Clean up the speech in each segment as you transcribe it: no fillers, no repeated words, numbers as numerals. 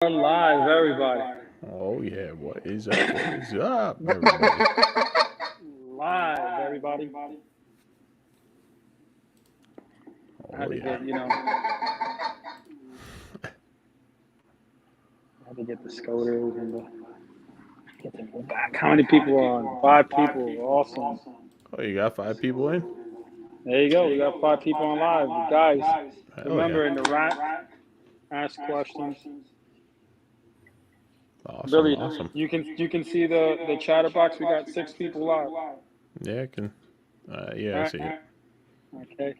We're live, everybody. Oh yeah, what is up? What is up, everybody? Live, everybody. I had Oh to yeah. get the scoters and get them back. How many people are on? 5 people. Awesome. Oh, you got 5 people in? There you go. We got 5 people on live. Guys, Hell yeah. remember in the rack, ask questions. Awesome, Billy, awesome. you can see the chatter box. We got 6 people live. Yeah, I can. Yeah, All I right. see it. Okay.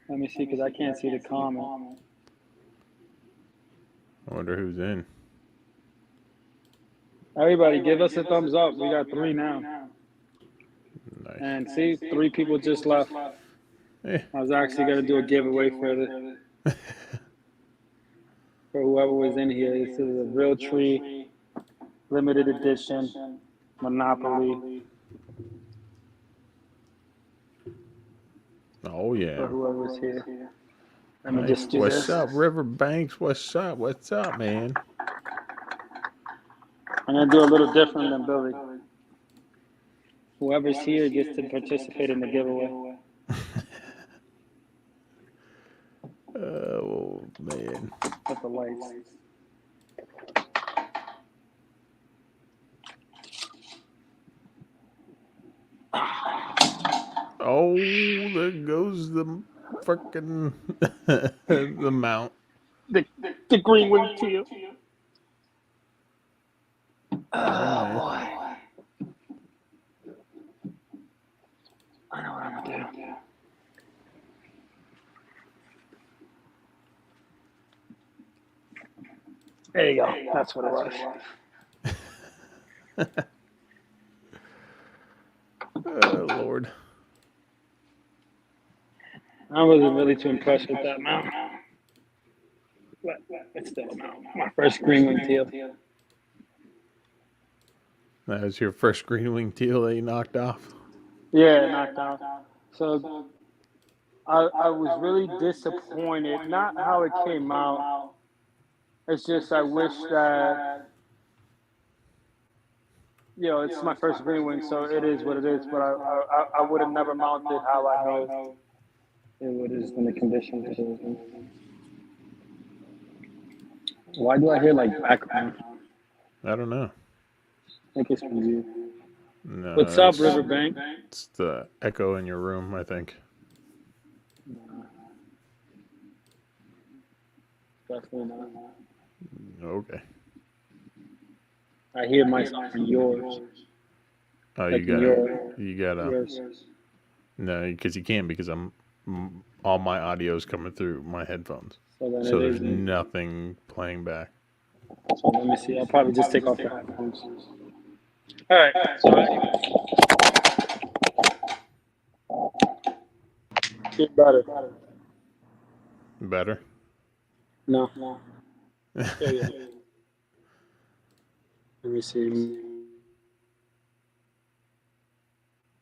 Let me see because I can't see the comment. I wonder who's in. Everybody, give us a thumbs up. We got 3 now. Nice. And see, 3 people just left. Eh. I was actually going to do a giveaway for whoever was in here. This is a real tree, limited edition, Monopoly Oh for yeah. whoever's here. Let me Nice. just do What's this. up, Riverbanks? What's up? What's up, man? I'm going to do a little different than Billy. Whoever's here gets to participate in the giveaway. Oh man. With the lights. Oh, there goes the frickin' the mount. The green wing teal. Very Oh, nice. boy. I know what I'm going to do. There you go. That's what it was. Oh Lord. I wasn't really too impressed with that mount. But it's still a mount. My first green wing teal. That was your first green wing teal that you knocked off. Yeah, knocked out. So I was really disappointed. Not how it came out. It's just I wish that it's my first green wing, so it is what it is. But I would have never mounted how I know it would is in the conditions. Why do I hear like background? I don't know. I think it's from you. What's No, up, Riverbank? it's the echo in your room, I think. Definitely not. Okay. I hear myself in yours, Oh, like in you got a yours. no, because you can't because all my audio is coming through my headphones, So then so it there's is. nothing playing back. So let me see. I'll probably just take off the headphones. All right. So get better. Better. No. Yeah, yeah. Let me see.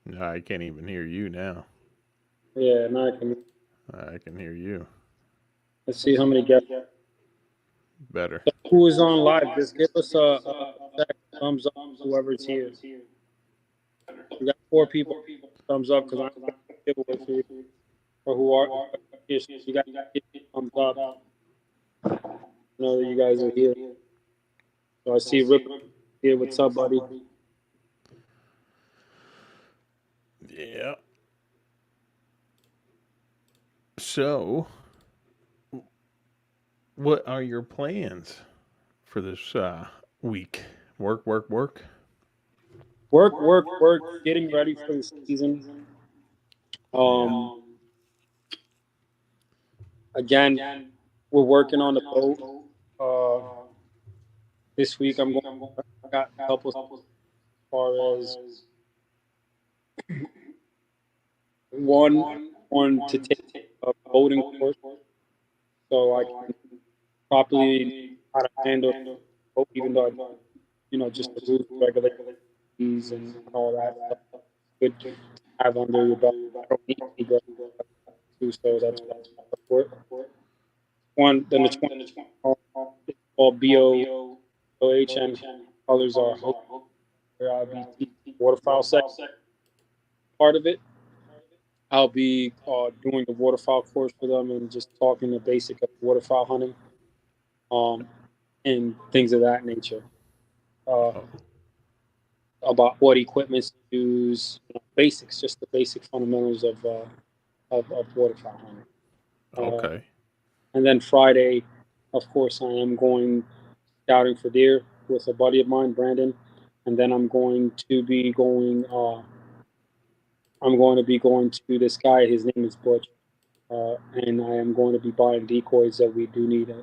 No, I can't even hear you now. Yeah, now I can. I can hear you Let's see how many guests. better. Who is on live? Just give us a thumbs up. Whoever's here. We got 4 people. Thumbs up because I'm going to give away for you. Or who are here. So you got to give thumbs up. Know that you guys are here. So I see Rip here. What's up, buddy? Yeah. So, what are your plans for this week? Work, work, work. Work. Getting ready for the season. Yeah. Um, Again, we're working on the boat. This week I'm going. I got a couple as far as one to take a boating course, so I can properly how to handle a boat, even though just the rules, regulations, and all that stuff. Good to have under your belt. I don't need any belt too, so that's what. One then the 20 all BOH, and colors are hook, where I'll be teaching waterfowl sec part of it. I'll be doing the waterfowl course for them and just talking the basic of waterfowl hunting, um, and things of that nature. Uh, Oh, about what equipment to use, basics, just the basic fundamentals of waterfowl hunting. Uh, okay. and then Friday, of course, I am going scouting for deer with a buddy of mine, Brandon, and then I'm going to be going. I'm going to be going to this guy. His name is Butch, and I am going to be buying decoys that we do need.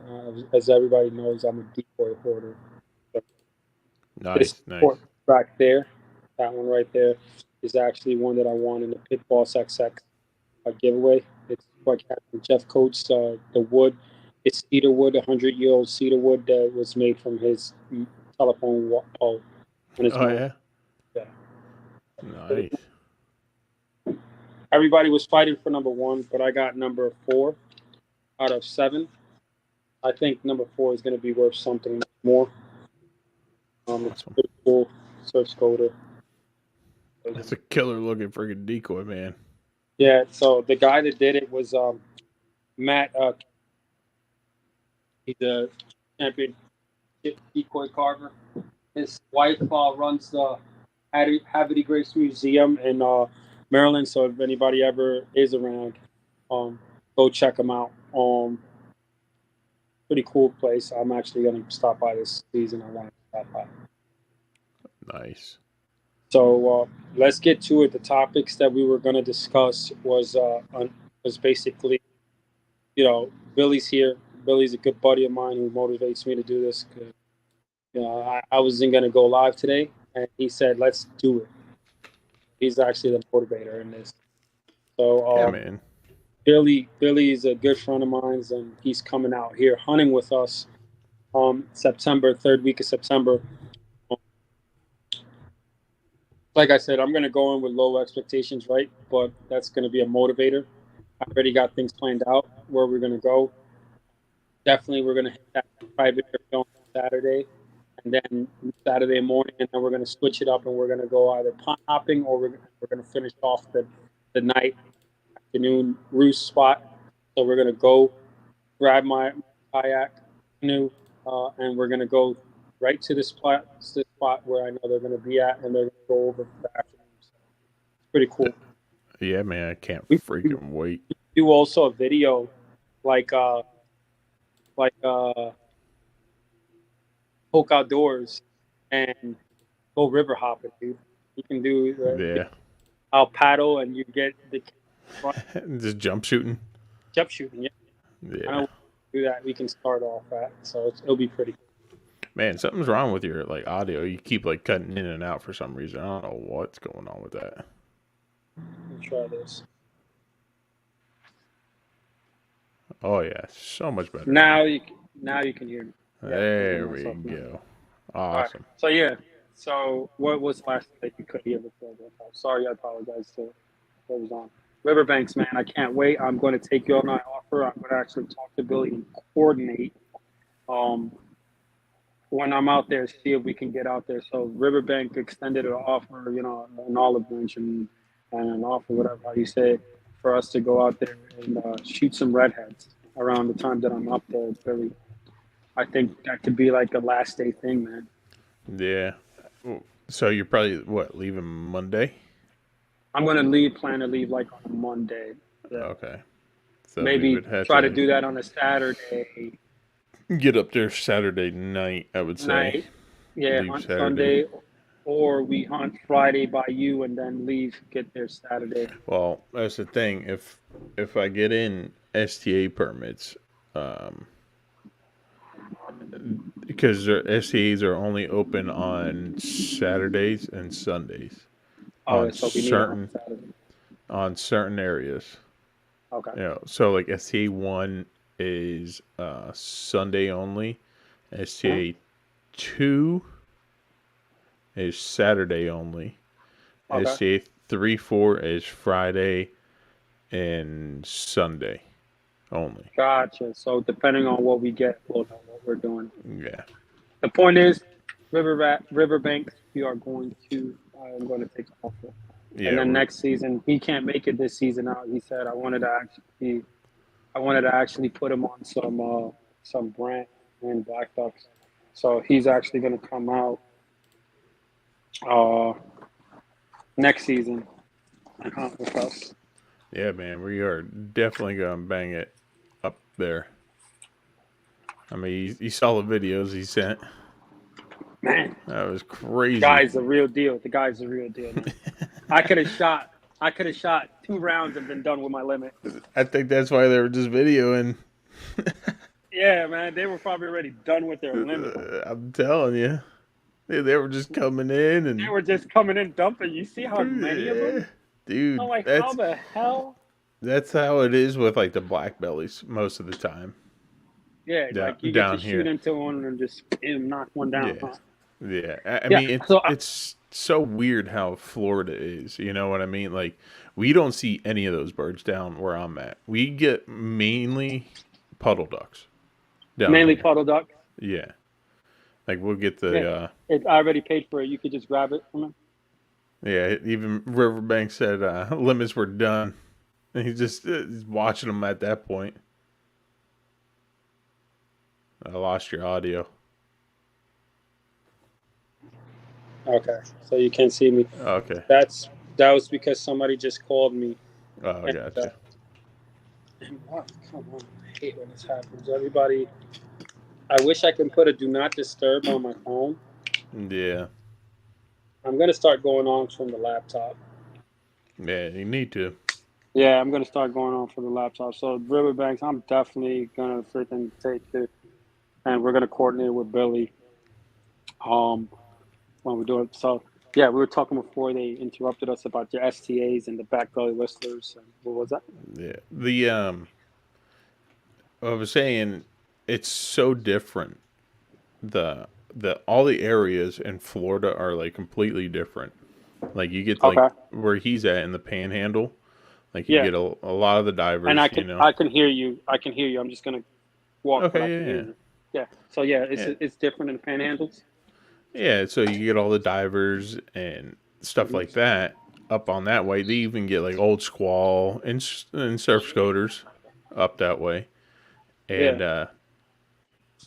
As everybody knows, I'm a decoy hoarder. So this Nice, nice. port back there, that one right there, is actually one that I won in the Pit Boss XX giveaway. It's like Jeff Coates, the wood. It's cedar wood, 100-year-old cedar wood that was made from his telephone pole on his Oh motor. yeah, Yeah. nice. Everybody was fighting for number one, but I got number 4 out of 7. I think number 4 is going to be worth something more. It's Awesome. pretty cool. Search Coder. That's a killer looking freaking decoy, man. Yeah, so the guy that did it was Matt. He's a champion decoy carver. His wife runs the Havity Grace Museum in Maryland. So if anybody ever is around, go check him out. Pretty cool place. I'm actually going to stop by this season. I want to stop by. Nice. So let's get to it. The topics that we were going to discuss was basically, Billy's here. Billy's a good buddy of mine who motivates me to do this. I wasn't going to go live today, and he said, "Let's do it." He's actually the motivator in this. So Yeah, man. Billy is a good friend of mine, and he's coming out here hunting with us. September, third week of September. Like I said, I'm going to go in with low expectations, right? But that's going to be a motivator. I already got things planned out where we're going to go. Definitely, we're going to hit that private air on Saturday, and then Saturday morning, and then we're going to switch it up, and we're going to go either pond hopping or we're going to finish off the night afternoon roost spot. So we're going to go grab my kayak canoe, and we're going to go right to the spot where I know they're going to be at, and they're going to go over for the afternoon. So it's pretty cool. Yeah, man. I can't We freaking wait. do also a video like Soflo Outdoors and go river hopping, dude. You can do Yeah. I'll paddle and you get the front Just jump shooting. jump shooting. Yeah, I Yeah. know do that. We can start off at, so it'll be pretty cool. Man, something's wrong with your like audio. You keep like cutting in and out for some reason. I don't know what's going on with that. Let me try this. Oh yeah, so much better Now you can hear me. Yeah, There we myself now. go. All right. Awesome. So yeah. So what was the last thing that you could hear before? Sorry, I apologize to what was on. Riverbanks, man, I can't wait. I'm going to take you on my offer. I'm going to actually talk to Billy and coordinate when I'm out there, see if we can get out there. So Riverbank extended an offer, an olive branch and an offer, whatever how you say, for us to go out there and shoot some redheads around the time that I'm up there, Billy. I think that could be like a last day thing, man. Yeah. So you're probably what leaving Monday? I'm gonna plan to leave like on a Monday. Yeah. Okay. So we Maybe would have try to to do that on a Saturday get up there Saturday night. I would say night. Yeah, leave hunt Saturday. Sunday, or we hunt Friday by you and then leave, get there Saturday. Well, that's the thing. If I get in STA permits, because their STAs are only open on Saturdays and Sundays Oh, on so we need to hunt certain Saturday. areas. Okay. So like STA 1 is Sunday only. STA 2 is Saturday only. Okay. STA 3, 4 is Friday and Sunday. only. Gotcha. So depending on what we get, we'll know what we're doing. Yeah. The point is, Riverbanks, we are going to. I'm going to take off. And Yeah. then next season, he can't make it this season out. He said, I wanted to actually put him on some brand and black ducks. So he's actually going to come out uh, next season and hunt with us. Yeah, man. We are definitely going to bang it up there. I mean, you saw the videos he sent. Man, That was crazy. guy's the real deal. The guy's the real deal, man. I could have shot 2 rounds and been done with my limit. I think that's why they were just videoing. Yeah, man, they were probably already done with their limit. I'm telling you. They were just coming in and They were just coming in dumping. You see how many of them? dude, I'm like, how the hell? that's how it is with like the black bellies most of the time. Yeah, like you get down to here. shoot into one and just knock one down. Yeah. Huh? Yeah. I Yeah, mean, so it's so weird how Florida is. You know what I mean? Like, we don't see any of those birds down where I'm at. We get mainly puddle ducks down mainly here. puddle duck. Yeah. Like, we'll get the, I already paid for it. You could just grab it from him. yeah, even Riverbank said limits were done. And he's just he's watching them at that point. I lost your audio. Okay, so you can't see me. Okay. That was because somebody just called me. Oh, I gotcha. And what? Come on, I hate when this happens. Everybody, I wish I can put a do not disturb on my phone. Yeah. I'm gonna start going on from the laptop. Yeah, you need to. Yeah, I'm gonna start going on for the laptop. So Riverbanks, I'm definitely gonna freaking take it, and we're gonna coordinate with Billy. When we do it. So yeah, we were talking before they interrupted us about your STAs and the back belly whistlers. And what was that? Yeah. I was saying it's so different. The all the areas in Florida are like completely different. Like you get like Okay. where he's at in the panhandle, like you Yeah, get a lot of the divers, and you know. I can hear you. I can hear you. I'm just gonna walk, but I can Okay, hear yeah. you. Yeah. So yeah, Yeah. it's different in the panhandles. Yeah, so you get all the divers and stuff Mm-hmm. like that up on that way. They even get like old squall and surf scoters up that way. Yeah. And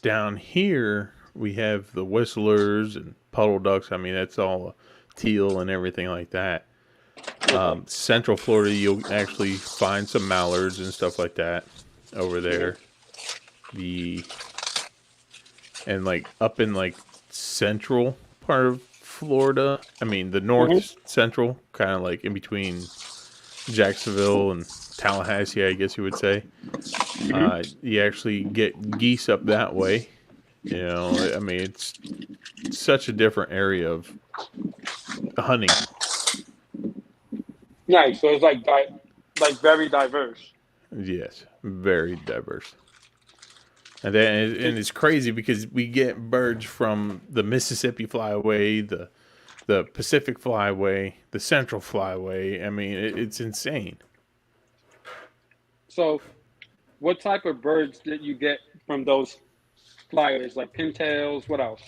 down here we have the whistlers and puddle ducks. I mean, that's all teal and everything like that. Okay. Central Florida, you'll actually find some mallards and stuff like that over there. The and like up in like central part of Florida. I mean, the Mm-hmm. north central, kind of like in between Jacksonville and Tallahassee, I guess you would say. You actually get geese up that way. You know, I mean, it's such a different area of hunting. Nice. So it's like very diverse. Yes, very diverse. And it's crazy because we get birds from the Mississippi Flyway, the Pacific Flyway, the Central Flyway. I mean, it's insane. So what type of birds did you get from those flyers? Like pintails? What else?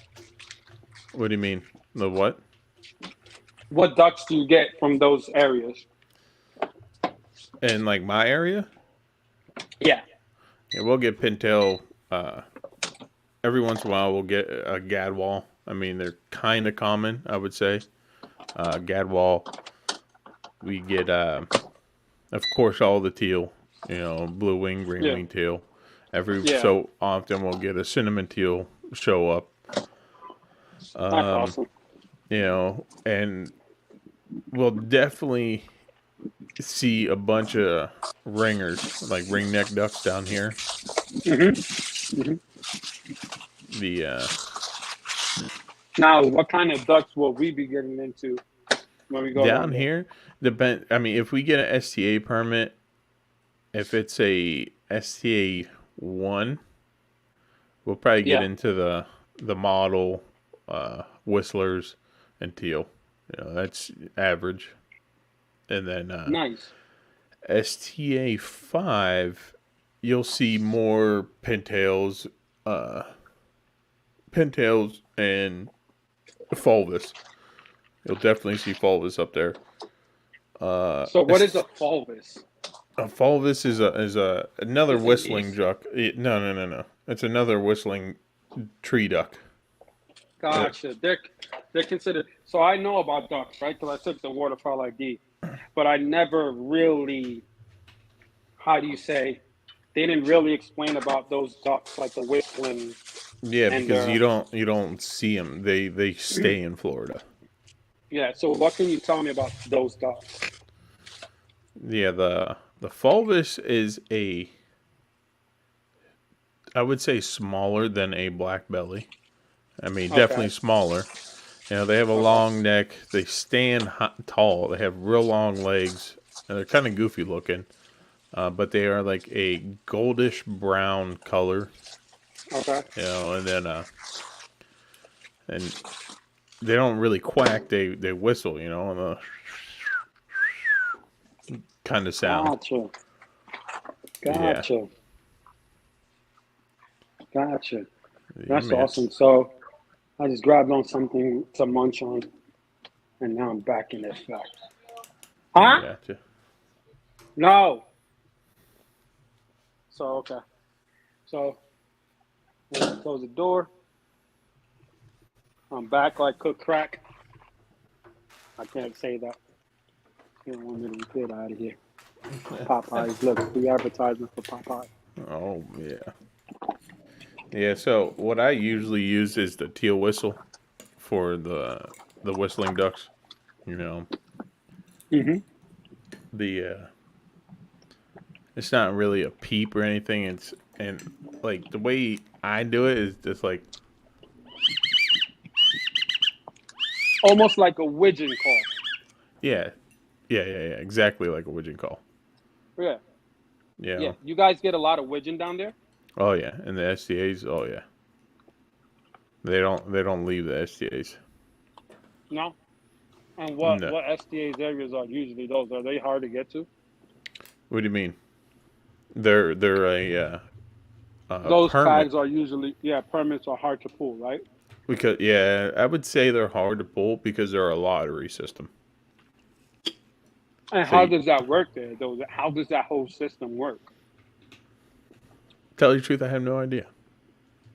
What do you mean? The what? What ducks do you get from those areas? In like my area? Yeah. Yeah, we'll get pintail. Every once in a while, we'll get a gadwall. I mean, they're kind of common, I would say. Gadwall. We get, of course, all the teal. You know, blue wing, green Yeah. wing teal. Every Yeah. so often, we'll get a cinnamon teal show up. That's awesome. You know, and we'll definitely see a bunch of ringers, like ringneck ducks down here. Mm-hmm. The Now, what kind of ducks will we be getting into when we go down there? here, I mean, if we get an STA permit, if it's a STA 1, we'll probably get Yeah. into the model whistlers and teal. You know, that's average. And then Nice. STA 5 you'll see more pintails, uh, and fulvus. You'll definitely see fulvus up there. So what is a fulvus? A fulvus is another Is it whistling geese? duck. No. It's another whistling tree duck. Gotcha. They're considered. So I know about ducks, right? Because I took the waterfowl ID, but I never really. How do you say? They didn't really explain about those ducks, like the whistling Yeah, and because the. you don't see them. They stay in Florida. Yeah. So what can you tell me about those ducks? Yeah, the fulvus is I would say smaller than a black belly. I mean, Okay. definitely smaller. They have a Okay. long neck. They stand tall. They have real long legs. And they're kind of goofy looking, but they are like a goldish brown color. Okay. And then and they don't really quack. They whistle. On the kind of sound. Gotcha. Yeah, Gotcha. Gotcha. yeah, That's man. awesome. So I just grabbed on something to munch on, and now I'm back in effect. I Huh? gotcha. No. So okay. So close the door. I'm back like cook crack. I can't say that. You don't want me to get out of here. Popeyes. Look, the advertisement for Popeyes. Oh yeah, yeah. So what I usually use is the teal whistle for the whistling ducks. You know, Mm-hmm. the it's not really a peep or anything. And like the way I do it is just like Almost like a widgeon call. yeah, yeah. Exactly like a widgeon call. Yeah. Yeah. Yeah. You guys get a lot of widgeon down there? Oh yeah, and the STAs. Oh yeah, they don't leave the STAs. No. And what No. what SDA's areas are usually those? Are they hard to get to? What do you mean? They're a Those permit. tags are usually, yeah, permits are hard to pull, right? Because yeah, I would say they're hard to pull because they're a lottery system. And So how does that work there? Though, how does that whole system work? tell you the truth, I have no idea.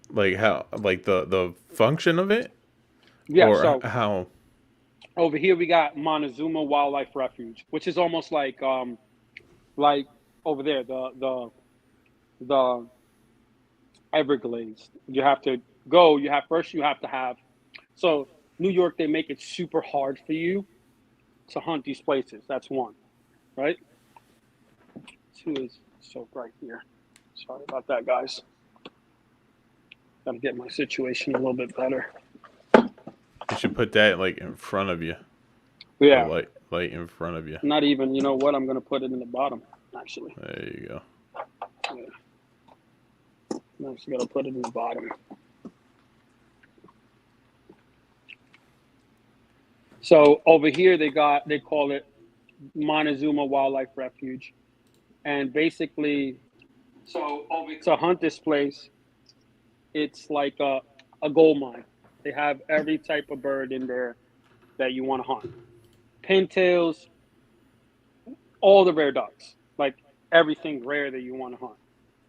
Like how, like the function of it, Yeah. or So how. over here we got Montezuma Wildlife Refuge, which is almost like over there the Everglades. You have to go. You have first. You have to have. So New York, they make it super hard for you to hunt these places. That's one, right? Two is so bright here. Sorry about that, guys. Gotta get my situation a little bit better. You should put that like in front of you, the Yeah, light in front of you. not even. You know what? I'm gonna put it in the bottom. Actually, There you go. yeah. I'm just gonna put it in the bottom. So over here they call it Montezuma Wildlife Refuge, and basically, to hunt this place, it's like a gold mine. They have every type of bird in there that you want to hunt. Pintails, all the rare ducks, like everything rare that you want to hunt.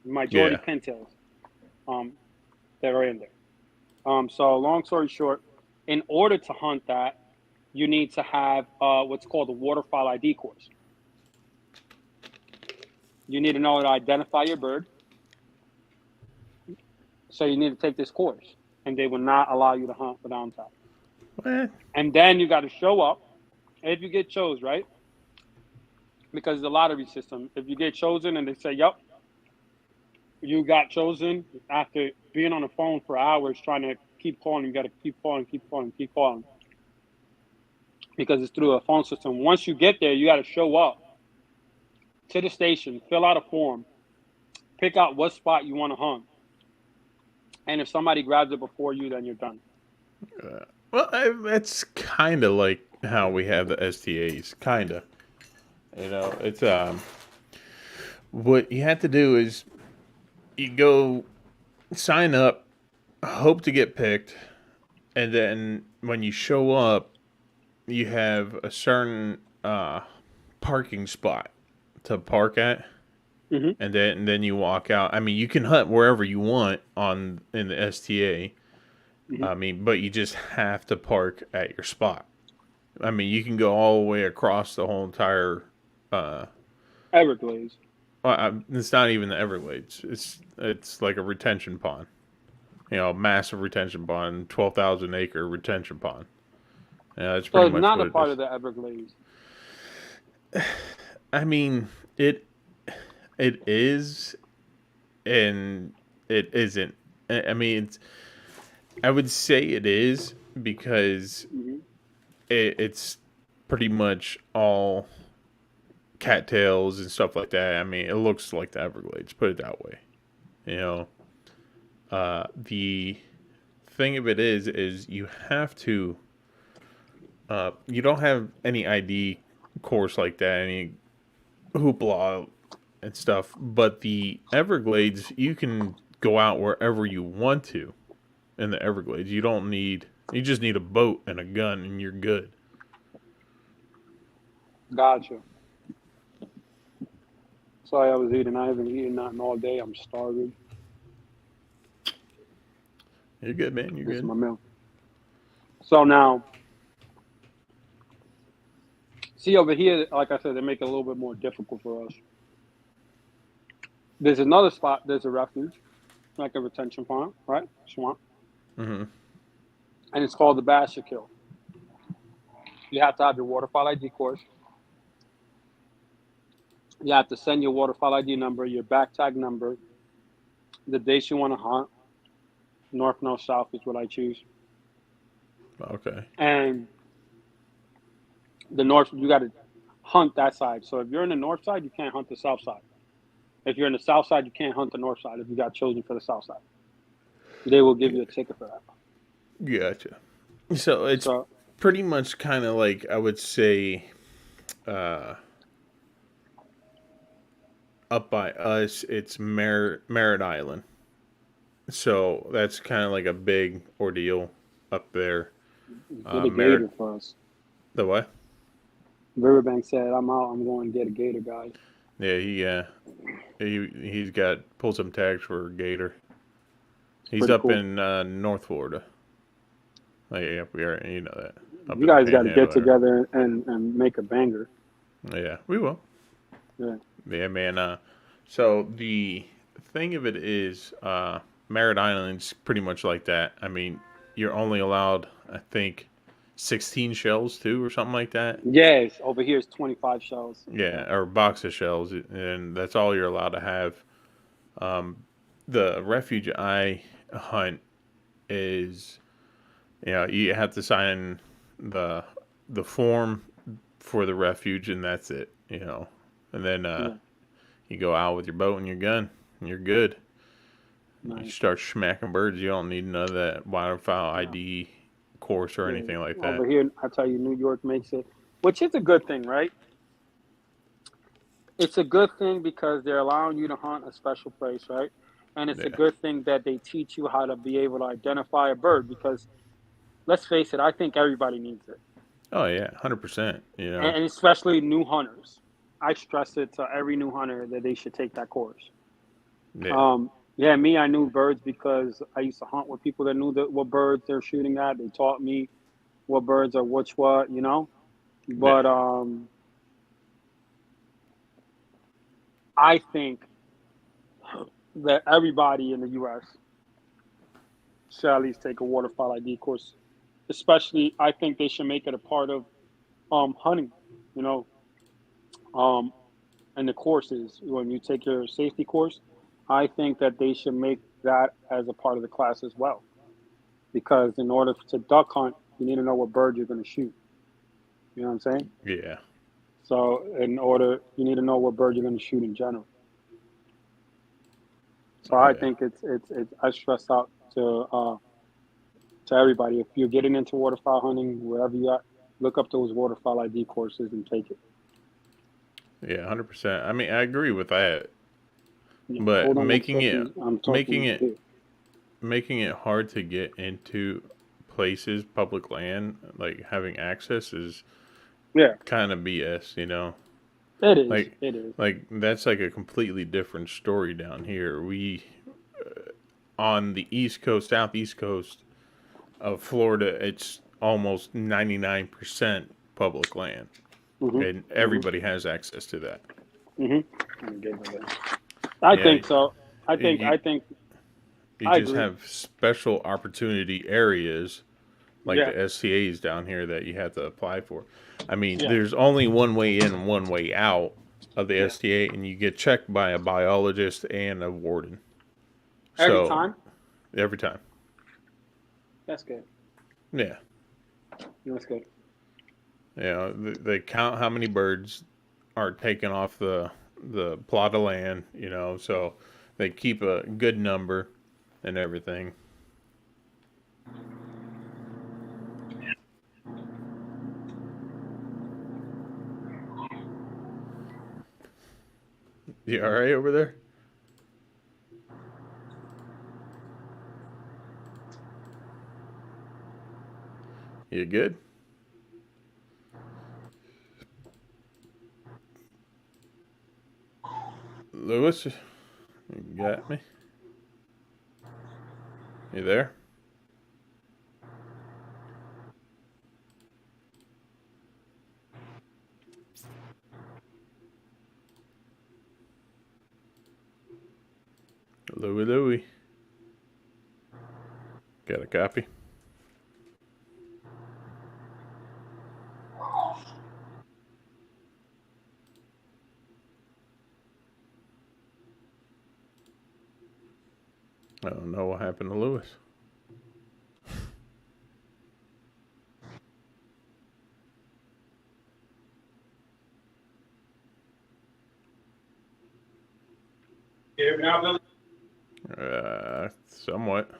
Majority Yeah, pintails, um, that are in there. So long story short, in order to hunt that, you need to have what's called a waterfowl ID course. You need to know how to identify your bird. So you need to take this course, and they will not allow you to hunt without tag. what? And then you got to show up if you get chose, right? Because it's a lottery system. If you get chosen and they say, "Yep, you got chosen," after being on the phone for hours trying to keep calling, you got to keep calling, keep calling, keep calling, because it's through a phone system. Once you get there, you got to show up to the station, fill out a form, pick out what spot you want to hunt, and if somebody grabs it before you, then you're done. Well, that's kind of like how we have the STAs. Kind of. It's what you have to do is you go sign up, hope to get picked, and then when you show up, you have a certain parking spot to park at, Hmm. and then you walk out. I mean, you can hunt wherever you want on in the STA. Hmm. I mean, but you just have to park at your spot. I mean, you can go all the way across the whole entire. Uh, Everglades. it's not even the Everglades. It's like a retention pond. Massive retention pond, 12,000 acre retention pond. Yeah, that's So pretty it's much not what a it part of is. the Everglades. I mean, it is and it isn't. I mean, I would say it is because Hmm. it's pretty much all cattails and stuff like that. I mean, it looks like the Everglades. Put it that way. You know, the thing of it is you have to. You don't have any ID course like that, any hoopla and stuff. But the Everglades, you can go out wherever you want to in the Everglades. You don't need. You just need a boat and a gun, and you're good. Gotcha. Sorry, I was eating. I haven't eaten nothing all day. I'm starving. You're good, man. You're This is good. my meal. So now, see over here, like I said, they make it a little bit more difficult for us. There's another spot. There's a refuge, like a retention pond, right? Swamp, Hmm. and it's called the Basher Kill. You have to have your waterfowl ID course. You have to send your waterfowl ID number, your back tag number, the dates you want to hunt. North, north, south is what I choose. Okay. And the north, you got to hunt that side. So if you're in the north side, you can't hunt the south side. If you're in the south side, you can't hunt the north side if you got chosen for the south side. They will give you a ticket for that. Gotcha. So it's So, pretty much kind of like I would say, uh, up by us, it's Merritt Island. So that's kind of like a big ordeal up there. get a Merritt, gator for us. the what? Riverbank said, I'm out. I'm going to get a gator, guys. Yeah, he's got pulled some tags for gator. It's He's pretty up cool. in North Florida. Like, yeah, we are. You know that up You in the guys got to get Panhandle area. together and make a banger. Yeah, we will. Yeah. Yeah, man. So the thing of it is, Merritt Island's pretty much like that. I mean, you're only allowed, I think, 16 shells too, or something like that. Yes, over here is 25 shells. Yeah. Yeah, or box of shells, and that's all you're allowed to have. Um, the refuge I hunt is, you have to sign the the form for the refuge, and that's it. And then Yeah. you go out with your boat and your gun, and you're good. You Nice. start smacking birds. You don't need none of that wildfowl Yeah. ID course or Yeah. anything like that. Over here, I tell you, New York makes it, which is a good thing, right? It's a good thing because they're allowing you to hunt a special place, right? And it's a Yeah. good thing that they teach you how to be able to identify a bird because let's face it, I think everybody needs it. Oh yeah, 100%. And especially new hunters. I stress it to every new hunter that they should take that course. Yeah. Yeah, me, I knew birds because I used to hunt with people that knew what birds they're shooting at. They taught me what birds are which what. Yeah. But I think that everybody in the U.S. should at least take a waterfowl ID course. Especially, I think they should make it a part of hunting. You know, um, and the courses when you take your safety course. I think that they should make that as a part of the class as well. Because in order to duck hunt, you need to know what bird you're going to shoot. You know what I'm saying? Yeah. So you need to know what bird you're going to shoot in general. So Oh I yeah. think it's I stress out to everybody if you're getting into waterfowl hunting wherever you are, look up those waterfowl ID courses and take it. Yeah. 100%. I mean, I agree with that. Yeah, But hold on one second. I'm making talking it here. making it hard to get into places, public land, like having access is Yeah, kind of BS, you know. it is. Like It is. like that's like a completely different story down here. We on the East Coast, Southeast Coast of Florida, it's almost 99% public land, Mhm. and Mhm. everybody has access to that. Mhm. Let me get to that. I Yeah, think so. I think. you I think. you I just agree. have special opportunity areas like Yeah. the SCAs down here that you have to apply for. I mean, Yeah. there's only one way in and one way out of the Yeah. STA, and you get checked by a biologist and a warden. Every So time. every time, That's good. yeah, That's good. they count how many birds are taken off the plot of land. So they keep a good number and everything. You all right over there? You good, Lewis? You got me? You there? Louie, Louie. Got a copy? I don't know what happened to Lewis. You hear me now, Billy? Somewhat.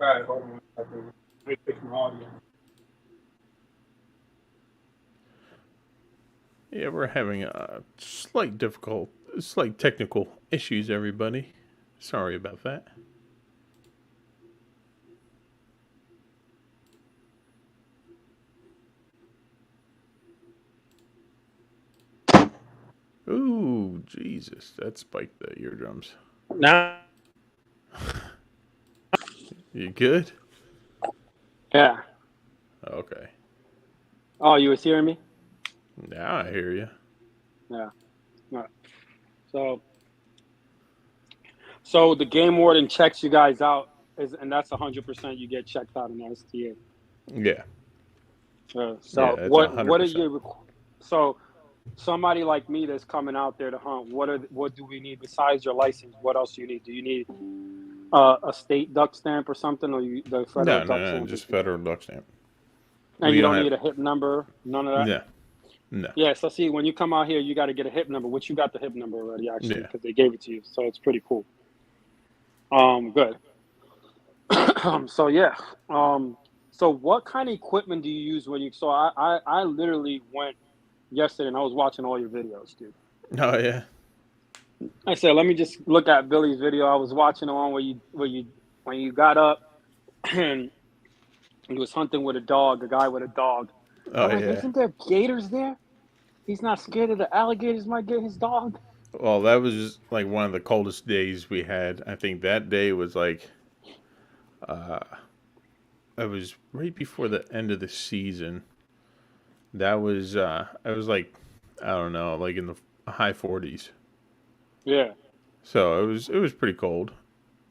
All right. Hold on one second. Let me fix my audio. Yeah, we're having slight technical issues, everybody. Sorry about that. Ooh, Jesus, that spiked the eardrums. Now. You good? Yeah. Okay. Oh, you was hearing me? Now I hear you. Yeah. All right. So, so the game warden checks you guys out, and that's 100%. You get checked out in the STA. Yeah, yeah, So that's what 100%. are you? So somebody like me that's coming out there to hunt, what do we need besides your license? What else do you need? Do you need a state duck stamp or something, or the federal No, duck no, no, stamp is just good? federal duck stamp. And We you don't don't have. need a hip number, none of that. No, no. Yeah. So see, when you come out here, you got to get a hip number, which you got the hip number already actually Yeah. because they gave it to you. So it's pretty cool. Good. So yeah. Um, so what kind of equipment do you use when you? So I literally went yesterday and I was watching all your videos, dude. Oh yeah. I said, let me just look at Billy's video. I was watching the one when you got up and he was hunting with a dog, a guy with a dog. Oh I'm like, yeah. isn't there gators there? He's not scared of the alligators might get his dog. Well, that was just like one of the coldest days we had. I think that day was like uh it was right before the end of the season. That was it was like I don't know, like in the high 40s. Yeah, So it was pretty cold.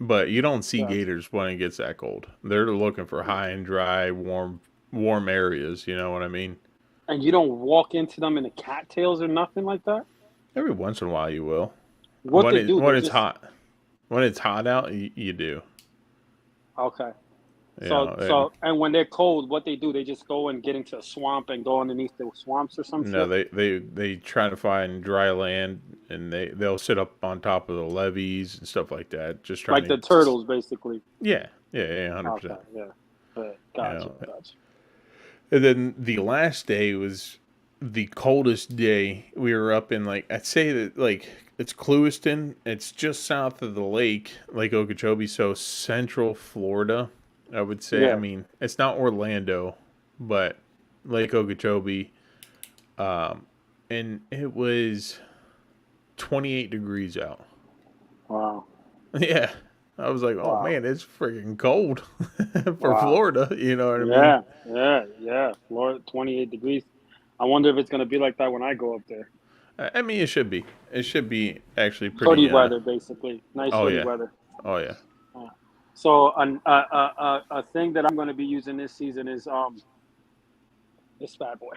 But you don't see gotcha. gators when it gets that cold. They're looking for high and dry, warm areas, you know what I mean? And you don't walk into them in the cattails or nothing like that. Every once in a while you will. What When they it do, when they it's just hot. When it's hot out, you do. okay. You know, and And when they're cold, what they do, they just go and get into a swamp and go underneath the swamps or some no, shit. they try to find dry land, and they'll sit up on top of the levees and stuff like that, just Like trying the to. turtles, basically. Yeah, 100%. Okay, yeah. Yeah, You gotcha, know, gotcha. and then the last day was the coldest day we were up in, like, I'd say that, like, it's Clewiston. It's just south of the Lake Okeechobee, so central Florida, I would say. I Yeah. mean, it's not Orlando, but Lake Okeechobee. Um, and it was 28 degrees out. Wow. Yeah. I was like, oh Wow. man, it's freaking cold for Wow. Florida. You know what I mean? Yeah. Yeah. Yeah. Florida, 28 degrees. I wonder if it's gonna be like that when I go up there. I mean, it should be. It should be actually Hoodie pretty. weather, basically. Nice Oh hoodie yeah. weather. Oh yeah. So a thing that I'm going to be using this season is this bad boy.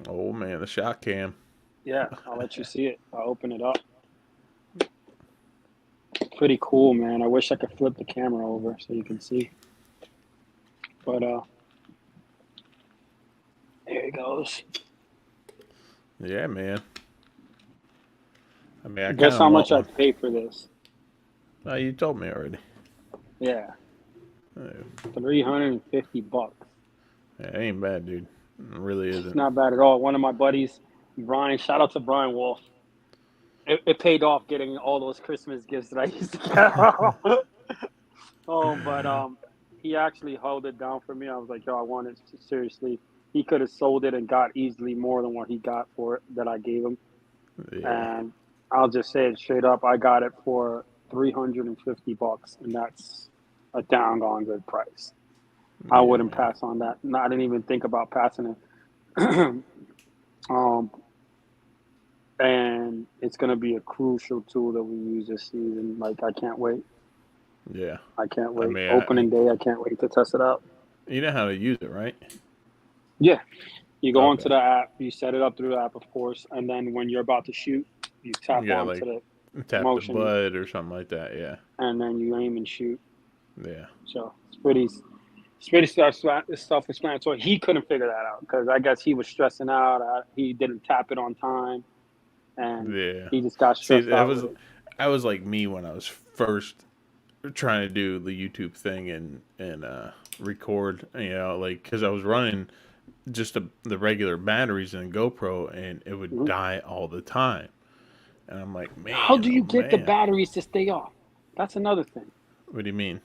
Oh man, the shot cam. Yeah, I'll let you see it. I'll open it up. Pretty cool, man. I wish I could flip the camera over so you can see. But there it goes. Yeah, man. I mean, I kind Guess of how want much I one. paid for this? You told me already. Yeah, Uh, $350. Yeah, it ain't bad, dude. It really It's isn't. not bad at all. One of my buddies, Brian. Shout out to Brian Wolf. It paid off getting all those Christmas gifts that I used to get. Oh, but he actually held it down for me. I was like, yo, I want it seriously. He could have sold it and got easily more than what he got for it that I gave him. Yeah. And I'll just say it straight up. I got it for $350, and that's a doggone good price. I Yeah, wouldn't man. pass on that. No, I didn't even think about passing it. um, and it's gonna be a crucial tool that we use this season. Like I can't wait. Yeah. I can't I wait. mean, Opening day, I can't wait to test it out. you know how to use it, right? Yeah. You go onto Okay. the app, you set it up through the app, of course, and then when you're about to shoot, you tap You gotta onto like the tap the motion, butt or something like that. Yeah. and then you aim and shoot. Yeah. So it's pretty self-explanatory. He couldn't figure that out because I guess he was stressing out. He didn't tap it on time, and Yeah. he just got See, stressed out with it. I was like me when I was first trying to do the YouTube thing and record. You know, like because I was running just the regular batteries in GoPro, and it would Mhm. die all the time. And I'm like, How man, do oh you get the man, batteries to stay off? That's another thing. what do you mean?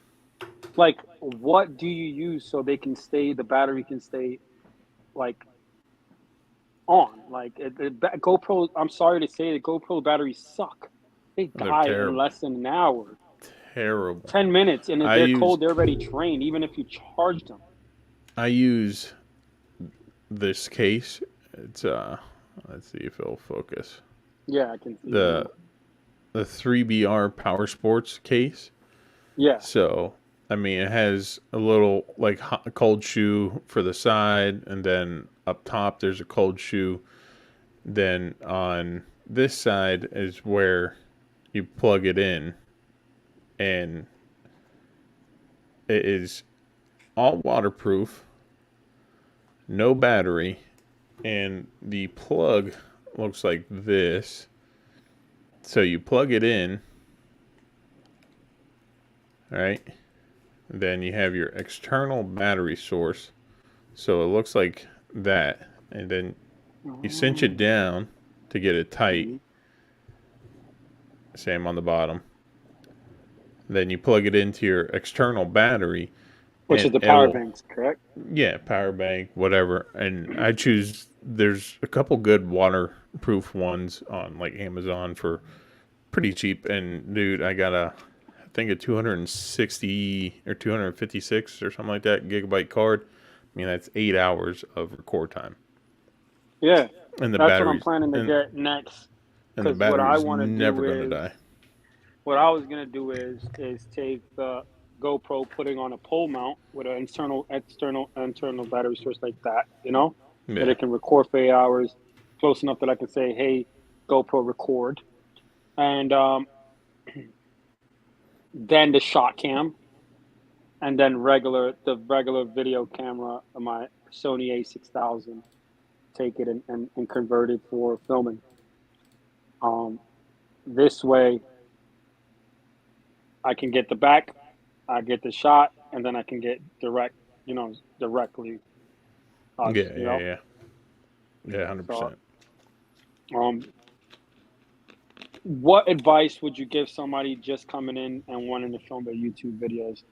Like, what do you use so the battery can stay like on? Like, GoPro, I'm sorry to say, the GoPro batteries suck. They They're die in terrible, less than an hour, terrible. 10 minutes, and if I they're use cold, they're already drained, even if you charge them. I use this case. It's let's see if it'll focus. Yeah, I can see it The now. the 3BR Power Sports case. Yeah. So, I mean, it has a little like cold shoe for the side, and then up top there's a cold shoe. Then on this side is where you plug it in, and it is all waterproof, no battery, and the plug looks like this. So you plug it in, all right? Then you have your external battery source. So it looks like that. And then you cinch it Oh. down to get it tight. Mhm. Same on the bottom. Then you plug it into your external battery Which and is the power it'll, banks, correct? yeah, power bank, whatever. And I choose, there's a couple good waterproof ones on like Amazon for pretty cheap. And dude, I think a 260 or 256 or something like that gigabyte card. I mean, that's 8 hours of record time. Yeah, And the that's what I'm batteries, planning to and, get next. and the Because what I battery's want to never do going to is, die. what I was gonna do is take the GoPro, putting on a pole mount with an internal battery source like that, that Yeah. it can record for 8 hours, close enough that I can say, "Hey, GoPro, record," and then the shot cam, and then the regular video camera of my Sony A6000, take it and convert it for filming. Um, this way, I can get the back, I get the shot, and then I can get directly us. Yeah, yeah, yeah. Yeah, So, 100%. um, what advice would you give somebody just coming in and wanting to film their YouTube videos?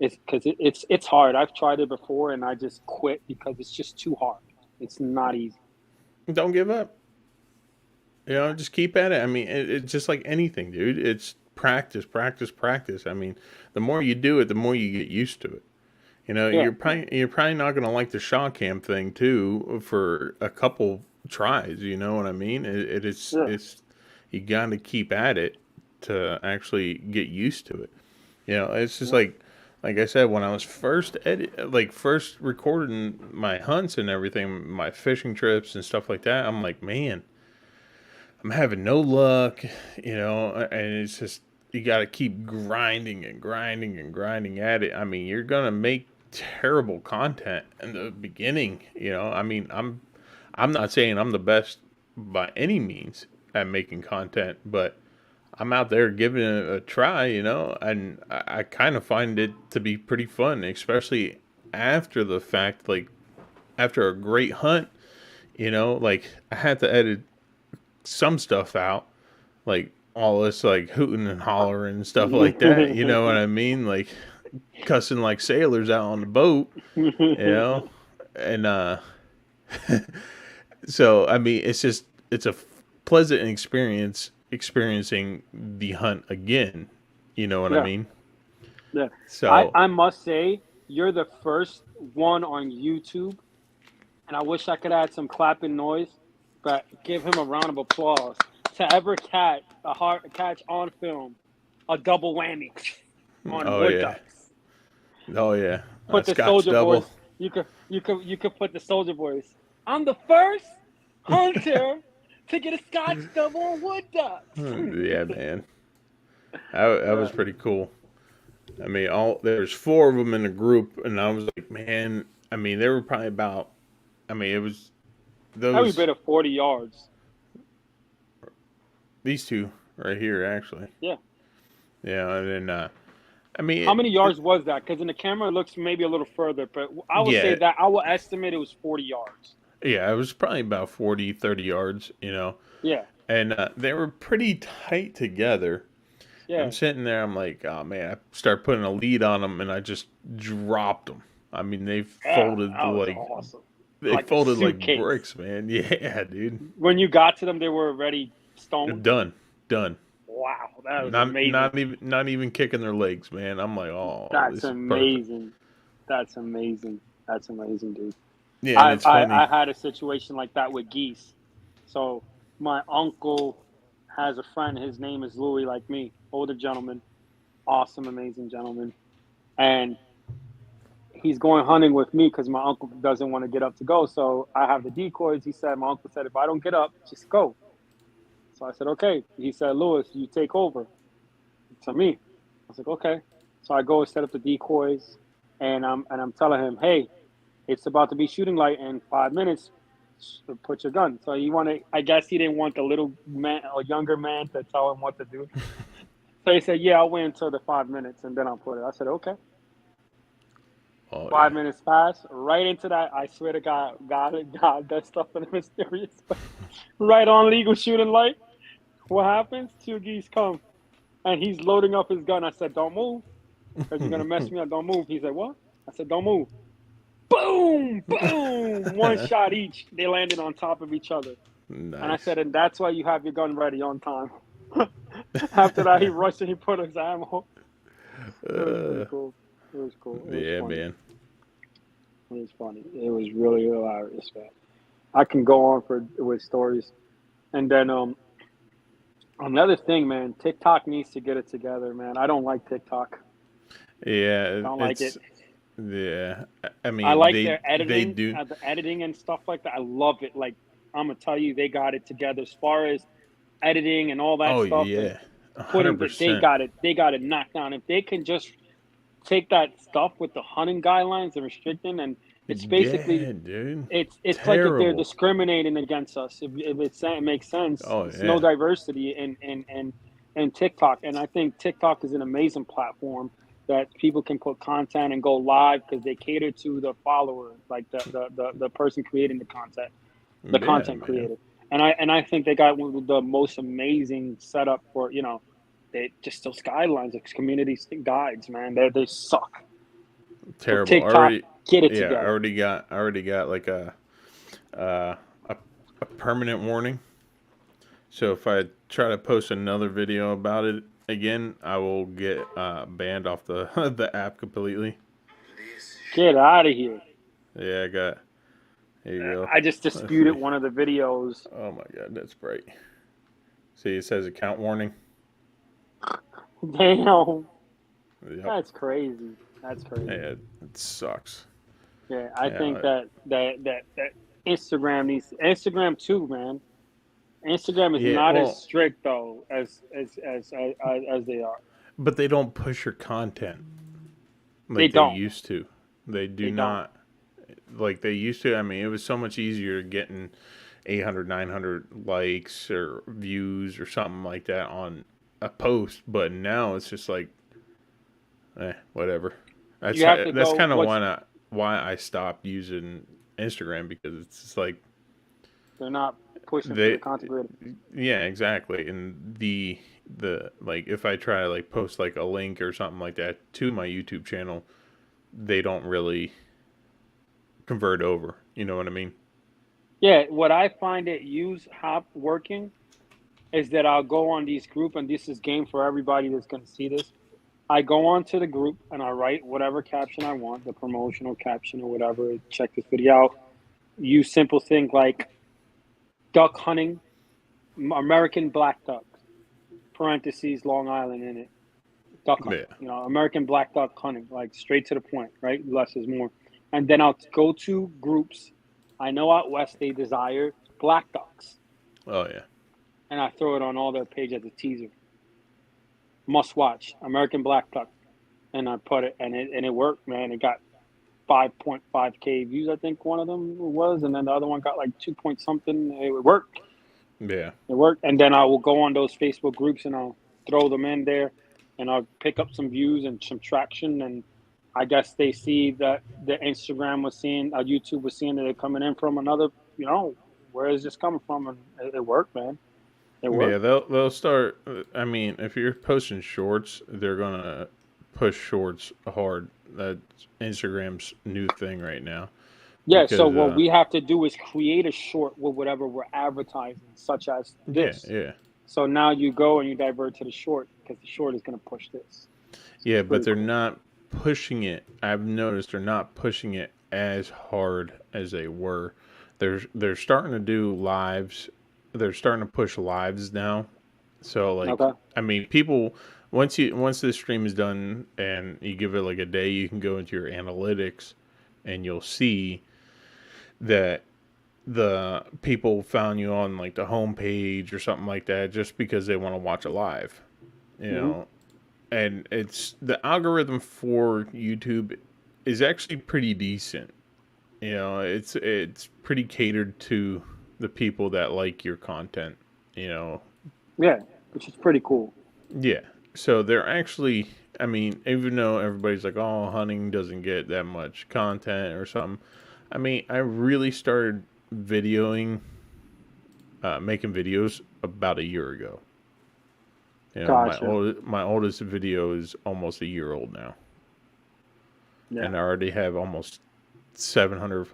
It's because it's hard. I've tried it before and I just quit because it's just too hard. It's not easy. Don't give up. You know, just keep at it. I mean, it's just like anything, dude. It's practice, practice, practice. I mean, the more you do it, the more you get used to it. You know, Yeah, yeah, you're probably not gonna like the Shaw cam thing too for a couple tries. You know what I mean? yeah, It's you got to keep at it to actually get used to it. You know, it's just yeah. like I said, when I was first recording my hunts and everything, my fishing trips and stuff like that, I'm like, man, I'm having no luck, you know, and it's just you got to keep grinding and grinding and grinding at it. I mean, you're gonna make terrible content in the beginning, you know. I mean, I'm not saying I'm the best by any means at making content, but I'm out there giving it a try, you know, and I kind of find it to be pretty fun, especially after the fact, like after a great hunt, you know, like I had to edit some stuff out, like all this like hooting and hollering and stuff like that. You know what I mean? Like cussing like sailors out on the boat, you know? And so I mean, it's a pleasant experience experiencing the hunt again. You know what I Yeah, mean? yeah. So I must say you're the first one on YouTube, and I wish I could add some clapping noise, but give him a round of applause to ever catch on film a double whammy on oh wood yeah. ducks. Oh yeah. Put the Scotch soldier double. boys. You could put the soldier boys. I'm the first hunter to get a Scotch double on wood ducks. Yeah, man. That Yeah, was pretty cool. I mean, all there's four of them in the group, and I was like, man. I mean, there were probably about. I mean, it was every those bit of 40 yards. these two right here actually. Yeah. Yeah, and then I mean, How many yards was that? Because in the camera it looks maybe a little further, but I will say yeah, that I will estimate it was 40 yards. yeah, it was probably about 40, 30 yards, you know, Yeah, and they were pretty tight together. I'm yeah. sitting there, I'm like, oh man, I start putting a lead on them, and I just dropped them. I mean, Yeah, that was awesome. they Like a folded like suitcase. bricks, man. Yeah, dude. When you got to them, they were already stoned. Done, done. Wow, that was amazing. Not even kicking their legs, man. I'm like, oh, That's this is perfect. amazing. That's amazing. That's amazing, dude. Yeah, and it's I funny. had a situation like that with geese. So my uncle has a friend. His name is Louis, like me, older gentleman, awesome, amazing gentleman, and he's going hunting with me because my uncle doesn't want to get up to go. So I have the decoys. He said, my uncle said, if I don't get up, just go. So I said, okay. He said, Louis, you take over. To me, I was like, okay. So I go and set up the decoys, and I'm telling him, hey, it's about to be shooting light in 5 minutes. Put your gun. So he wanted. I guess he didn't want the little man or younger man to tell him what to do. So he said, yeah, I'll wait until the 5 minutes and then I'll put it. I said, okay. Oh Five yeah. minutes passed, right into that. I swear to God, God, that stuff in a mysterious way. Right on legal shooting light. What happens? Two geese come, and he's loading up his gun. I said, don't move, because you're going to mess me up. Don't move. He said, what? I said, don't move. Boom, boom. One shot each. They landed on top of each other. And I Nice. said, and that's why you have your gun ready on time. After that, he rushed and he put his ammo. It was pretty Uh, cool. It was cool. It was yeah, funny. man. It was funny. It was really hilarious, man. I can go on for with stories. And then another thing, man, TikTok needs to get it together, man. I don't like TikTok. Yeah, Don't like it. it's yeah. I I mean, like their they editing, do. the editing and stuff like that. I love it. Like I'm gonna tell you, they got it together as far as editing and all that Oh stuff and yeah, putting that they 100%. got it. They got it knocked down. If they can just take that stuff with the hunting guidelines and restricting, and it's basically Yeah, dude. it's like if they're Terrible. discriminating against us. If it makes sense, Oh it's no yeah. diversity in TikTok, and I think TikTok is an amazing platform that people can put content and go live because they cater to the follower, like the person creating the content. the Yeah, content man. creator. And I think they got one of the most amazing setup for, they just those guidelines, like community guides, man. They suck. So Terrible. TikTok, get it Yeah, together. I already got like uh, a a permanent warning. So if I try to post another video about it again, I will get banned off the the app completely. Get out of here. Yeah, I got. Here you go. I just Let's disputed see. one of the videos. Oh my god, that's bright. See, it says account warning. Damn, Yep. that's crazy. That's crazy. Yeah, it sucks. Yeah, I think Yeah, that Instagram too, man. Instagram is yeah. not as Well, strict though as they are. but they don't push your content They like they don't. used to. They do They don't. not like they used to. I mean, it was so much easier getting 800, 900 likes or views or something like that on a post, but now it's just like, whatever. You have to That's go. kind of What's why I stopped using Instagram because it's just like They're not pushing for the they, content creator. yeah, exactly. And the like if I try to like post like a link or something like that to my YouTube channel, they don't really convert over. You know what I mean? Yeah, what I find it use hop working is that I'll go on these group, and this is game for everybody that's going to see this. I go onto the group and I write whatever caption I want, the promotional caption or whatever. Check this video out. Use simple things like duck hunting, American black duck, parentheses, Long Island in it. Duck hunt, Yeah. American black duck hunting, like straight to the point, right? Less is more. And then I'll go to groups. I know out west they desire black ducks, Oh yeah. and I throw it on all their page as a teaser. Must watch American black duck, and I put it, and it worked, man. It got 5.5K views, I think one of them was, and then the other one got like 2 point something. It worked. Yeah. It worked, and then I will go on those Facebook groups and I'll throw them in there, and I'll pick up some views and some traction. And I guess they see that the Instagram was seeing, YouTube was seeing that they're coming in from another, where is this coming from? And it worked, man. It Yeah, worked. they'll start. I mean, if you're posting shorts, they're gonna push shorts hard. That's Instagram's new thing right now. Yeah. So Because what we have to do is create a short with whatever we're advertising, such as yeah, this. yeah, So now you go and you divert to the short because the short is going to push this. yeah, It's but pretty they're cool. not pushing it. I've noticed they're not pushing it as hard as they were. They're starting to do lives. They're starting to push lives now. So like, Okay. I mean, people once this stream is done and you give it like a day, you can go into your analytics and you'll see that the people found you on like the homepage or something like that just because they want to watch it live, you Hmm. know. And it's the algorithm for YouTube is actually pretty decent. You know, it's pretty catered to the people that like your content, you know. Yeah, which is pretty cool. Yeah. So they're actually, I mean, even though everybody's like, "Oh, hunting doesn't get that much content or something." I mean, I really started videoing making videos about a year ago. You know, Gotcha. my oldest video is almost a year old now, Yeah. and I already have almost 700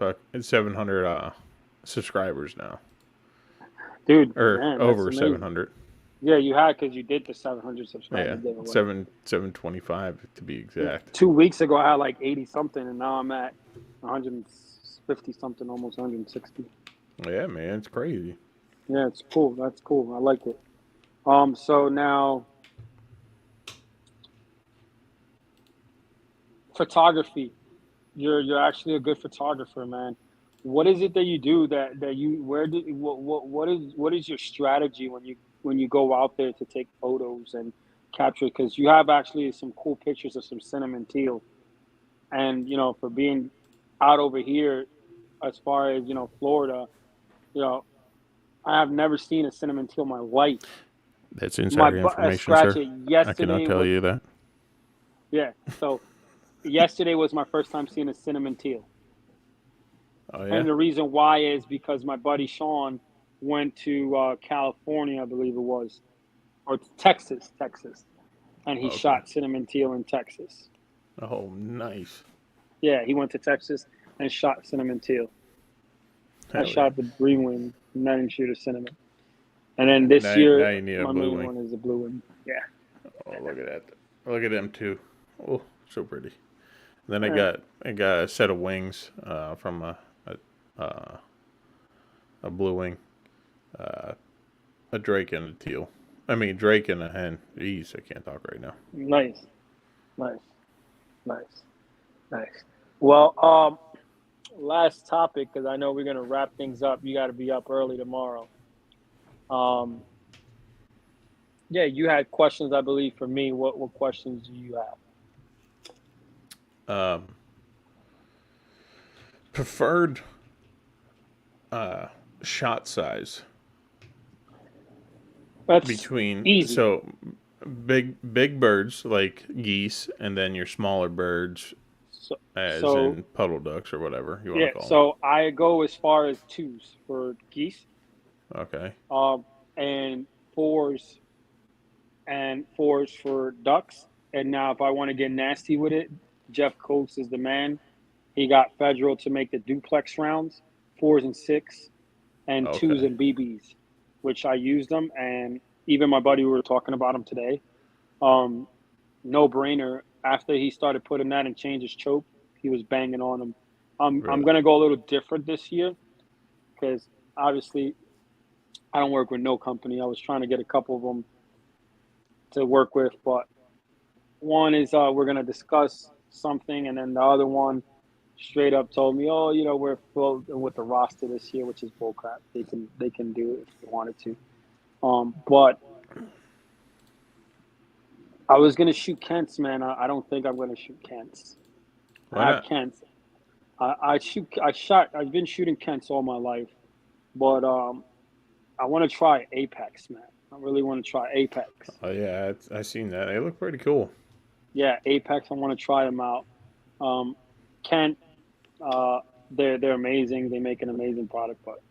subscribers now, Dude, or man, that's over amazing. 700. Yeah, you had because you did the 700 Yeah, subscriber giveaway. 725 to be Yeah. exact. 2 weeks ago, I had like 80 something, and now I'm at 150 something, almost 160. Yeah, man, it's crazy. Yeah, it's cool. That's cool. I like it. So now photography. You're actually a good photographer, man. What is it that you do that you where do what is your strategy when you go out there to take photos and capture? Because you have actually some cool pictures of some cinnamon teal, and for being out over here, as far as Florida, you know I have never seen a cinnamon teal in my life. That's My insider information, scratch sir. it I cannot yesterday tell was you that. yeah. So yesterday was my first time seeing a cinnamon teal. Oh And yeah. the reason why is because my buddy Sean went to California, I believe it was, or Texas, and he Okay. shot cinnamon teal in Texas. Oh, nice. Yeah, he went to Texas and shot cinnamon teal. I Hell yeah. shot the green wing, and I didn't shoot a cinnamon. And then this Now year, you need a my blue main wing. one is the blue wing. Yeah. Oh, look at that. Look at them two. Oh, so pretty. Then Yeah. I got a set of wings from a blue wing, uh, a drake and a teal. I mean drake and a hen. Jeez, I can't talk right now. Nice, nice, nice, nice. Well, last topic because I know we're gonna wrap things up. You got to be up early tomorrow. Um, yeah, you had questions, I believe, for me. What questions do you have? Um, Preferred uh, shot size That's between easy. big birds like geese, and then your smaller birds, So, as so in puddle ducks or whatever you want yeah. to call So I go as far as twos for geese, them. Okay. um, and fours fours for ducks. And now, if I want to get nasty with it, Jeff Coates is the man. He got Federal to make the duplex rounds, fours and six, and twos Okay. and BBs, which I used them. And even my buddy, we were talking about him today. Um, no brainer. After he started putting that and changed his choke, he was banging on them. I'm Really. gonna go a little different this year because obviously I don't work with no company. I was trying to get a couple of them to work with, but one is we're gonna discuss something, and then the other one straight up told me, "Oh, we're full with the roster this year," which is bullcrap. They can do it if they wanted to. But I was gonna shoot Kent's, man. I don't think I'm gonna shoot Kent's. I Why have not? Kent's. I've been shooting Kent's all my life, but I want to try Apex, man. I really want to try Apex. Oh yeah, I seen that. They look pretty cool. Yeah, Apex. I want to try them out. Um, Kent, uh, they're amazing. They make an amazing product, but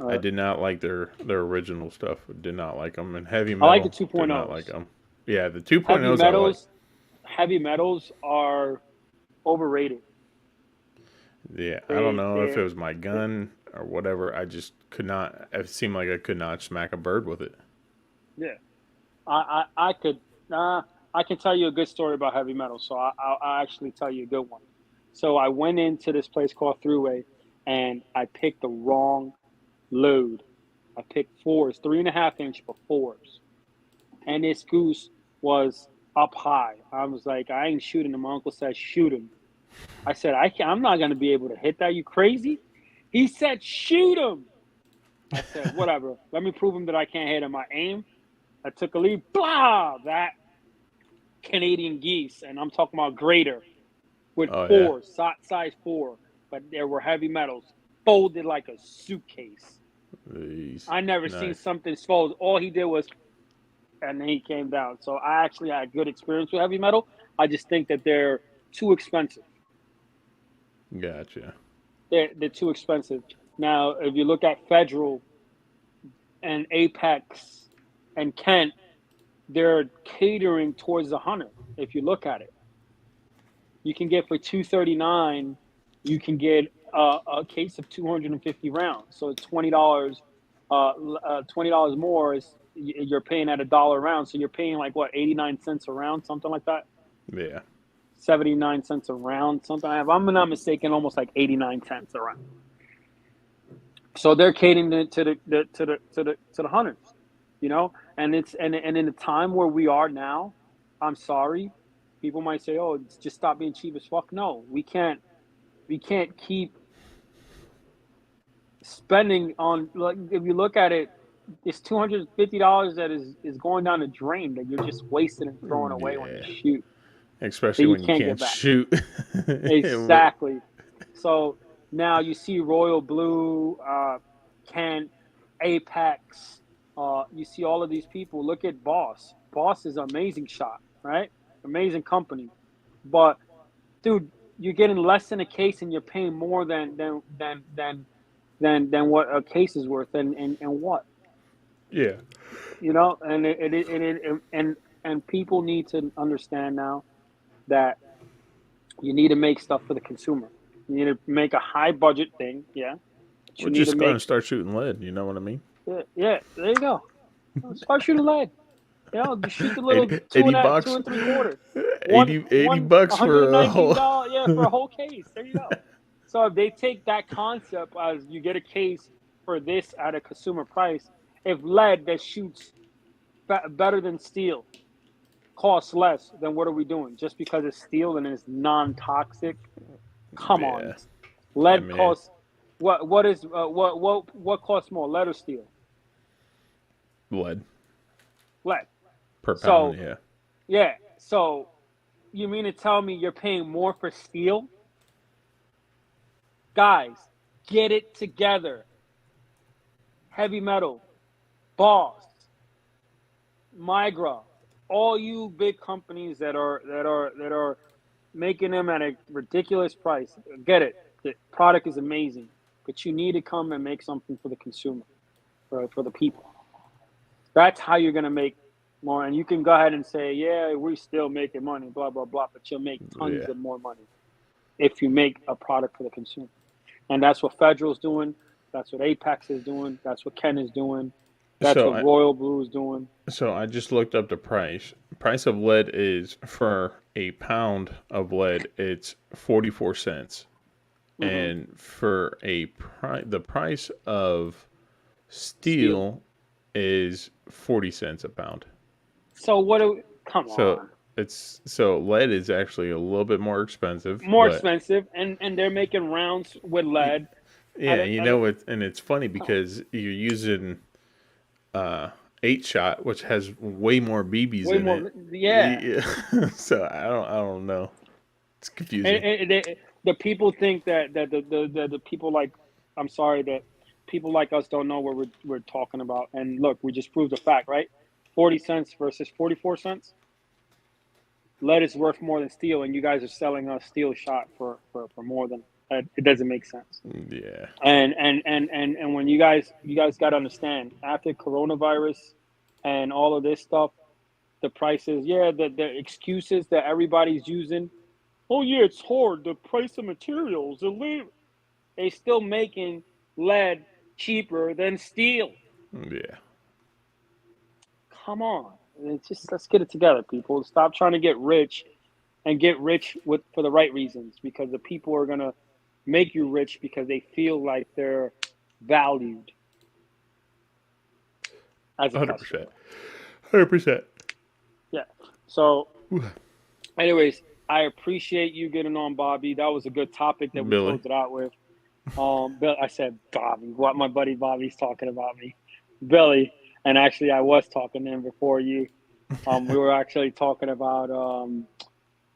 I uh, did not like their original stuff. Did not like them. And heavy I like the metal did not like 2.0s. them. Yeah, the Heavy 2.0s I like. metals, heavy metals are overrated. Yeah, I don't They know if it they was my gun or whatever. I just could not. It seemed like I could not smack a bird with it. yeah. I could I can tell you a good story about heavy metal. So I'll actually tell you a good one. So I went into this place called Thruway, and I picked the wrong load. I picked fours, 3.5 inch for fours, and this goose was up high. I was like, I ain't shooting him. My uncle said, shoot him. I said, I'm not gonna be able to hit that. You crazy? He said, shoot him. I said, whatever. Let me prove him that I can't hit him. I aim. I took a lead. Blah! That Canadian geese, and I'm talking about greater with Oh yeah. four, size four, but there were heavy metals, folded like a suitcase. Jeez. I never seen Nice. something fold. All he did was, and then he came down. So I actually had good experience with heavy metal. I just think that they're too expensive. Gotcha. They're too expensive. Now, if you look at Federal and Apex and Kent, they're catering towards the hunter. If you look at it, you can get for 239, you can get a case of 250 rounds. So it's $20. $20 more is you're paying at $1 a round. So you're paying like what, 89 cents a round, something like that. Yeah. 79 cents a round, something. If I'm not mistaken, almost like 89 cents a round. So they're catering to the hunters, and and in the time where we are now, I'm sorry, people might say, oh, it's just stop being cheap as fuck. No, we can't keep spending on, like, if you look at it, it's $250 that is going down the drain that you're just wasting and throwing away when you Yeah. shoot that Especially you when you can't get can't back. shoot. Exactly. So now you see Royal Blue, Kent, Apex. You see all of these people. Look at Boss. Boss is an amazing shot, right? Amazing company. But dude, you're getting less in a case, and you're paying more than what a case is worth, and what, Yeah. and and people need to understand now that you need to make stuff for the consumer. You need to make a high budget thing, yeah, but We're you need to just going to make, start shooting lead. You know what I mean? yeah, yeah, there you go. Start shooting lead. Just shoot the little 80, two 80 and a half, two bucks. and three quarters. One 80 one bucks for a whole. $119, yeah, for a whole case. There you go. So if they take that concept as you get a case for this at a consumer price, if lead that shoots better than steel costs less, then what are we doing? Just because it's steel and it's non-toxic? Come on, Yeah. I lead mean, costs. What costs more, lead or steel? lead Lead. per pound. So Yeah. yeah, so you mean to tell me you're paying more for steel? Guys, get it together. Heavy metal, Boss, Migra, all you big companies that are making them at a ridiculous price. Get it. The product is amazing, but you need to come and make something for the consumer, for the people. That's how you're gonna make more. And you can go ahead and say, yeah, we're still making money, blah blah blah, but you'll make tons Yeah. of more money if you make a product for the consumer. And that's what Federal's doing. That's what Apex is doing. That's what Ken is doing. That's So what I Royal Blue is doing. so I just looked up the price. Price of lead is for a pound of lead. It's 44 cents, Hmm. and for the price of Steel. steel is 40 cents a pound. So what do we, come So on. lead is actually a little bit more expensive, More but expensive, and they're making rounds with lead yeah, at a and it's funny come on, because you're using uh, 8 shot, which has way more BBs way in more. it. Yeah. Yeah. So I don't know. It's confusing. The people think that the people like, I'm sorry, that people like us don't know what we're talking about. And look, we just proved a fact, right? 40 cents versus 44 cents. Lead is worth more than steel, and you guys are selling us steel shot for more than. It doesn't make sense. Yeah. And when you guys got to understand, after coronavirus and all of this stuff, the prices, yeah, the excuses that everybody's using. Oh yeah, it's hard. The price of materials, they still making lead cheaper than steel. Yeah. Come on, it's just, let's get it together, people. Stop trying to get rich, and get rich with for the right reasons, because the people are gonna make you rich because they feel like they're valued as a 100%. customer. 100%. Yeah. So, anyways, I appreciate you getting on, Bobby. That was a good topic that we Billy. closed it out with. Bill, I said Bobby. What, my buddy Bobby's talking about me, Billy. And actually, I was talking to him before you. We were actually talking about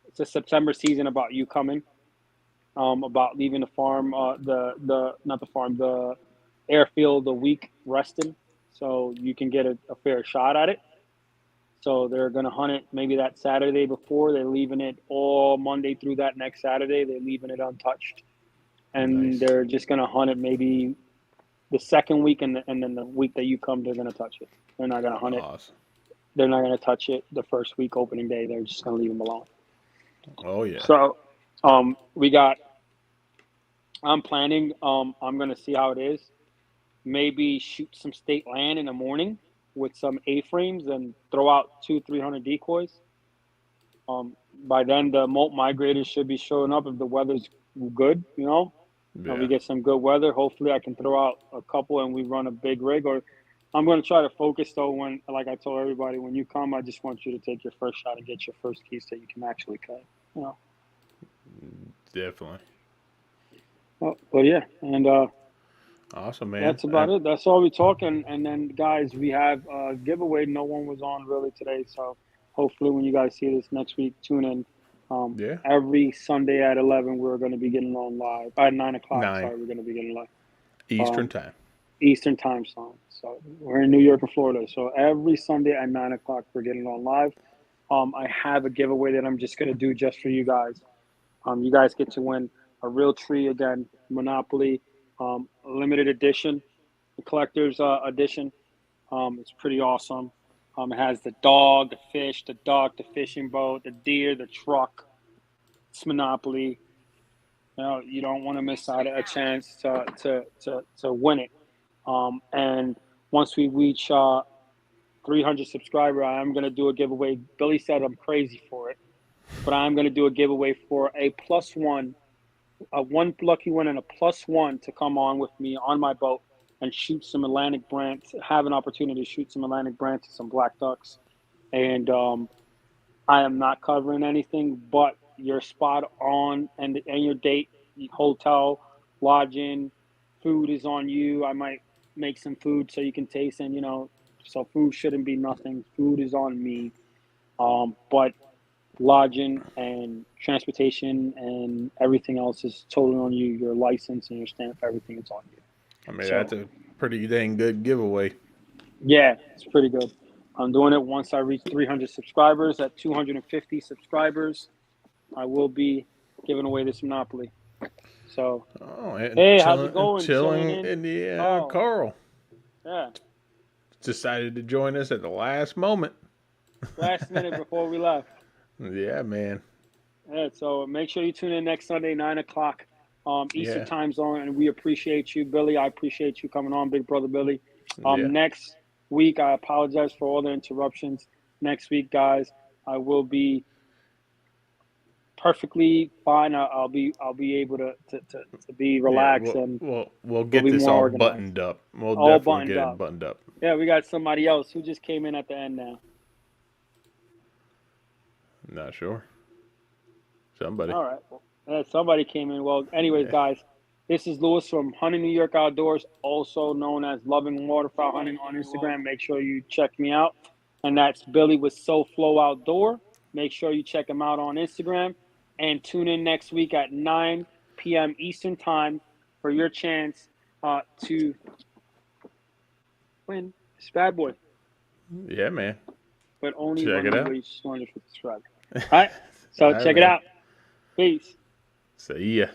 it's a September season, about you coming, about leaving the farm, the not the farm, the airfield a week resting, so you can get a fair shot at it. So they're gonna hunt it maybe that Saturday before. They're leaving it all Monday through that next Saturday. They're leaving it untouched, and Nice. they're just gonna hunt it maybe the second week, and then the week that you come, they're gonna touch it. They're not gonna hunt it. Awesome. They're not gonna touch it the first week opening day. They're just gonna leave them alone. Oh yeah. So, we got. I'm planning. I'm gonna see how it is. Maybe shoot some state land in the morning with some A-frames and throw out 200-300 decoys. By then the molt migrators should be showing up if the weather's good. And we Yeah. get some good weather. Hopefully, I can throw out a couple and we run a big rig. Or I'm going to try to focus though. When, like I told everybody, when you come, I just want you to take your first shot and get your first keys that you can actually cut. You know. Definitely. But yeah, and Awesome, man. that's about it. That's all we talk. And then, guys, we have a giveaway. No one was on really today, so hopefully, when you guys see this next week, tune in. Yeah. Every Sunday at 11, we're going to be getting on live. At 9 o'clock, Nine sorry, we're going to be getting live. Eastern Um, time. Eastern time zone. So we're in New York and Florida. So every Sunday at 9 o'clock, we're getting on live. I have a giveaway that I'm just going to do just for you guys. You guys get to win a real tree again, Monopoly, limited edition, the collector's edition. It's pretty awesome. It has the dog, the fish, the duck, the fishing boat, the deer, the truck. It's Monopoly. You don't want to miss out a chance to win it. And once we reach 300 subscriber, I am going to do a giveaway. Billy said I'm crazy for it, but I am going to do a giveaway for a +1, a one lucky one and a +1 to come on with me on my boat and shoot some Atlantic brants, have an opportunity to shoot some Atlantic brants and some black ducks. And I am not covering anything but your spot on and your date, hotel, lodging, food is on you. I might make some food so you can taste, and so food shouldn't be nothing. Food is on me. But lodging and transportation and everything else is totally on you. Your license and your stamp, everything is on you. I mean, So that's a pretty dang good giveaway. yeah, it's pretty good. I'm doing it once I reach 300 subscribers. At 250 subscribers, I will be giving away this Monopoly. So, Oh, and hey, how's it chilling, going? Chilling in? Indiana, Oh, Carl yeah. decided to join us at the last moment. Last minute before we left. Yeah, man. Yeah, so make sure you tune in next Sunday, 9 o'clock Eastern Yeah, time zone. And we appreciate you, Billy. I appreciate you coming on, Big Brother Billy. yeah. Next week, I apologize for all the interruptions. Next week, guys, I will be perfectly fine. I'll be able to be Yeah, relaxed, and we'll we'll get be this more all organized. buttoned up. We'll All definitely buttoned get it up. buttoned up. Yeah, we got somebody else who just came in at the end now. Not sure. Somebody. All right. Well, somebody came in. Well, anyways, guys, this is Lewis from Hunting New York Outdoors, also known as Loving Waterfowl Hunting on Instagram. Make sure you check me out. And that's Billy with Soflo Outdoor. Make sure you check him out on Instagram. And tune in next week at 9 p.m. Eastern Time for your chance to win this bad boy. Yeah, man. But only Check it one out. way 250 subscribers. All right. So All right, check it man. out. Peace. See ya.